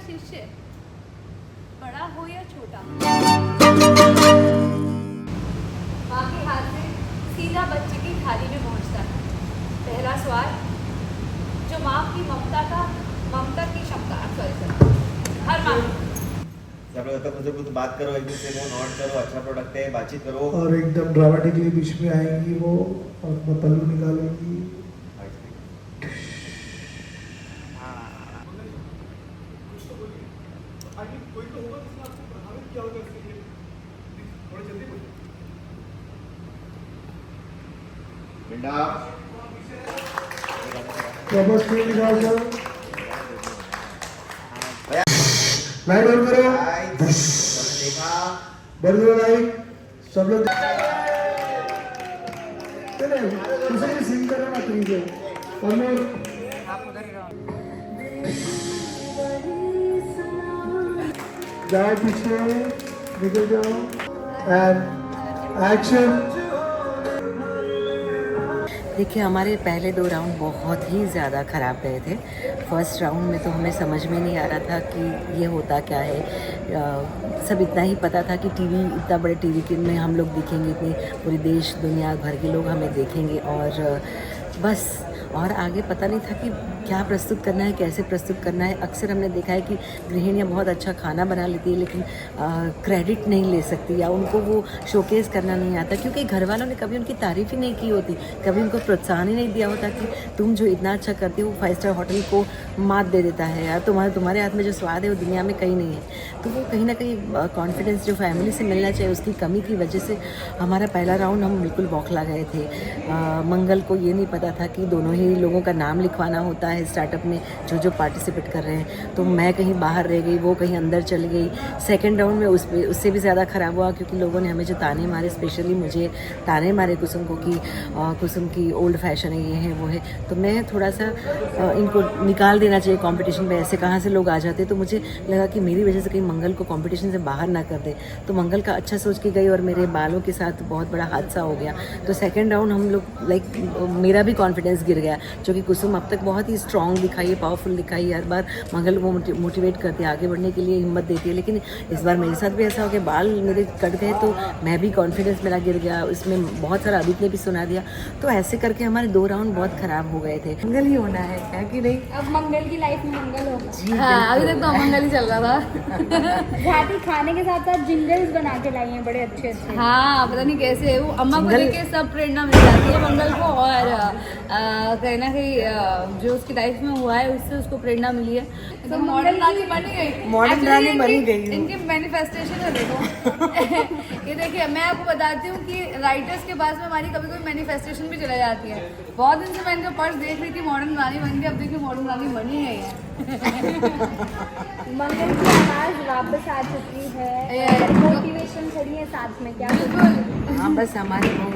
शिष्य, बड़ा हो या छोटा, माँ के हाथ से सीधा बच्चे की थाली में पहुंचता है पहला स्वाद, जो माँ की ममता की क्षमता। हर माँ मुझे कुछ बात करो, एक दूसरे को नोट करो, अच्छा प्रोडक्ट है, बातचीत करो। और एकदम ड्रामेटिकली बीच में आएंगी वो और अपना पल्लू निकालेंगी। वापस क्यों निकाल दो, लाइट ऑन करो, बंद करो लाइट, सब लोग चले उसे भी सिंग करो ना प्लीज। और जाओ पीछे, निकल जाओ एंड एक्शन। देखिए हमारे पहले 2 राउंड बहुत ही ज़्यादा ख़राब गए थे। फर्स्ट राउंड में तो हमें समझ में नहीं आ रहा था कि ये होता क्या है। सब इतना ही पता था कि टीवी, इतना बड़े टीवी में हम लोग दिखेंगे, इतनी पूरी देश दुनिया भर के लोग हमें देखेंगे और बस। और आगे पता नहीं था कि क्या प्रस्तुत करना है, कैसे प्रस्तुत करना है। अक्सर हमने देखा है कि गृहिणियाँ बहुत अच्छा खाना बना लेती है लेकिन क्रेडिट नहीं ले सकती या उनको वो शोकेस करना नहीं आता, क्योंकि घर वालों ने कभी उनकी तारीफ़ ही नहीं की होती, कभी उनको प्रोत्साहन ही नहीं दिया होता कि तुम जो इतना अच्छा करती हो वो 5 स्टार होटल को मात दे देता है यार, तुम्हारे हाथ में जो स्वाद है वो दुनिया में कहीं नहीं है। तो वो कहीं ना कहीं कॉन्फिडेंस जो फैमिली से मिलना चाहिए उसकी कमी की वजह से हमारा पहला राउंड हम बिल्कुल बौखला गए थे। मंगल को ये नहीं पता था कि दोनों ही लोगों का नाम लिखवाना होता है स्टार्टअप में जो पार्टिसिपेट कर रहे हैं। तो मैं कहीं बाहर रह गई, वो कहीं अंदर चली गई। सेकंड राउंड में उससे भी ज़्यादा ख़राब हुआ क्योंकि लोगों ने हमें जो ताने मारे, स्पेशली मुझे ताने मारे कुसुम को कि कुसुम की ओल्ड फैशन है, ये है वो है। तो मैं थोड़ा सा इनको निकाल देना चाहिए कंपटीशन में, ऐसे कहाँ से लोग आ जाते। तो मुझे लगा कि मेरी वजह से कहीं मंगल को कंपटीशन से बाहर ना कर दे। तो मंगल का अच्छा सोच के गई और मेरे बालों के साथ बहुत बड़ा हादसा हो गया। तो सेकंड राउंड हम लोग मेरा भी कॉन्फिडेंस गिर गया, जो कि कुसुम अब तक बहुत ही स्ट्रॉन्ग दिखाई है, पावरफुल दिखाई है। हर बार मंगल को मोटिवेट करती है, आगे बढ़ने के लिए हिम्मत देती है। लेकिन इस बार मेरे साथ भी ऐसा हो गया, बाल मेरे कट गए तो मैं भी कॉन्फिडेंस मेरा गिर गया। उसमें बहुत सारा अदित ने भी सुना दिया। तो ऐसे करके हमारे 2 राउंड बहुत ख़राब हो गए थे। मंगल ही होना है कि नहीं? अब मंगल की लाइफ में मंगल होगा जी हाँ, अभी तक तो मंगल ही चल रहा था। झाती खाने के साथ साथ जिंगल्स बना के लाई हैं बड़े अच्छे अच्छे। हाँ, पता नहीं कैसे वो अम्मा को लेके सब प्रेरणा मिल जाती है मंगल को, और कहीं ना कहीं जो उसकी लाइफ में हुआ है उससे उसको प्रेरणा मिली है। तो मॉडर्न रानी बनी गई, मॉडर्न रानी बनी गई। इनकी मैनिफेस्टेशन है देखो। ये देखिए मैं आपको बताती हूँ कि राइटर्स के पास में हमारी कभी कोई मैनिफेस्टेशन भी चला जाती है। बहुत दिन से मैं इनका पर्स देख रही थी, मॉडर्न रानी बन गई, अब देखिए मॉडर्न रानी बनी गई है। मंगल की आवाज वापस आ चुकी है, मोटिवेशन खड़ी है साथ में, क्या बिल्कुल। हाँ, बस हमारी बहू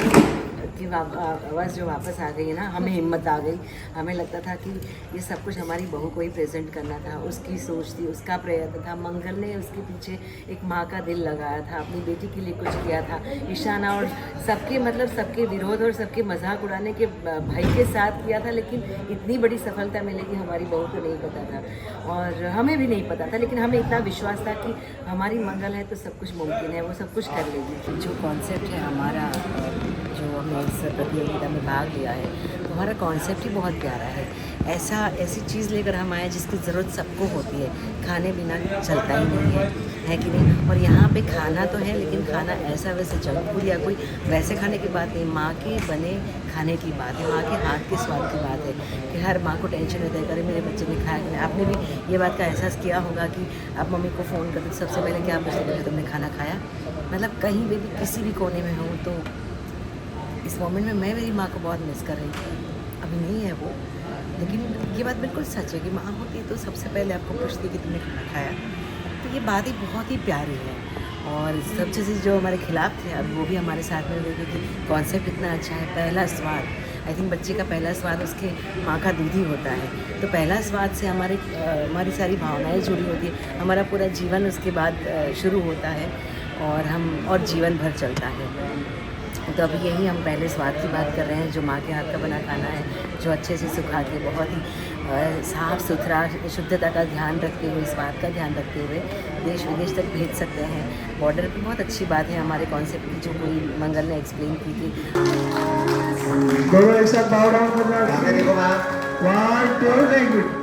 की आवाज़ जो वापस आ गई है ना, हमें हिम्मत आ गई। हमें लगता था कि ये सब कुछ हमारी बहू को ही प्रेजेंट करना था, उसकी सोच थी, उसका प्रयत्न था। मंगल ने उसके पीछे एक माँ का दिल लगाया था, अपनी बेटी के लिए कुछ किया था। ईशाना और सबके विरोध और सबके मजाक उड़ाने के भाई के साथ किया था, लेकिन इतनी बड़ी सफलता मिलेगी हमारी बहू को नहीं पता था और हमें भी नहीं पता था। लेकिन हमें इतना विश्वास था कि हमारी मंगल है तो सब कुछ मुमकिन है, वो सब कुछ कर लेगी। जो कॉन्सेप्ट है हमारा, जो हमने इस प्रतियोगिता में भाग लिया है, तो हमारा कॉन्सेप्ट ही बहुत प्यारा है। ऐसी चीज़ लेकर हम आए जिसकी ज़रूरत सबको होती है, खाने बिना चलता ही नहीं है कि नहीं? और यहाँ पे खाना तो है लेकिन खाना ऐसा वैसे जंक फूड या कोई वैसे खाने की बात नहीं, माँ के बने खाने की बात है, माँ के हाथ के स्वाद की बात है। कि हर माँ को टेंशन रहता है, अरे मेरे बच्चे ने खाया कि नहीं। आपने भी ये बात का एहसास किया होगा कि आप मम्मी को फ़ोन करते सबसे पहले क्या पूछते थे, तुमने खाना खाया? मतलब कहीं भी किसी भी कोने में हूँ तो इस मोमेंट में मैं मेरी माँ को बहुत मिस कर रही थी। अभी नहीं है वो, लेकिन ये बात बिल्कुल सच है कि माँ होती तो सबसे पहले आपको पूछती कि तुमने खाना खाया। तो ये बात ही बहुत ही प्यारी है और सब चीज़ें जो हमारे खिलाफ थे अब वो भी हमारे साथ में देखे कि कॉन्सेप्ट इतना अच्छा है। पहला स्वाद, आई थिंक बच्चे का पहला स्वाद उसके माँ का दूध ही होता है। तो पहला स्वाद से हमारी सारी भावनाएं जुड़ी होती है, हमारा पूरा जीवन उसके बाद शुरू होता है और जीवन भर चलता है। तो अभी यही हम पहले स्वाद की बात कर रहे हैं, जो माँ के हाथ का बना खाना है, जो अच्छे से सुखा के बहुत ही साफ़ सुथरा शुद्धता का ध्यान रखते हुए, इस बात का ध्यान रखते हुए देश विदेश तक भेज सकते हैं। बॉर्डर की बहुत अच्छी बात है हमारे कॉन्सेप्ट की, जो कोई मंगल ने एक्सप्लेन की थी। दोनों एक साथ बाव डाउन करना। सामने देखो मैम। 1 2 very good.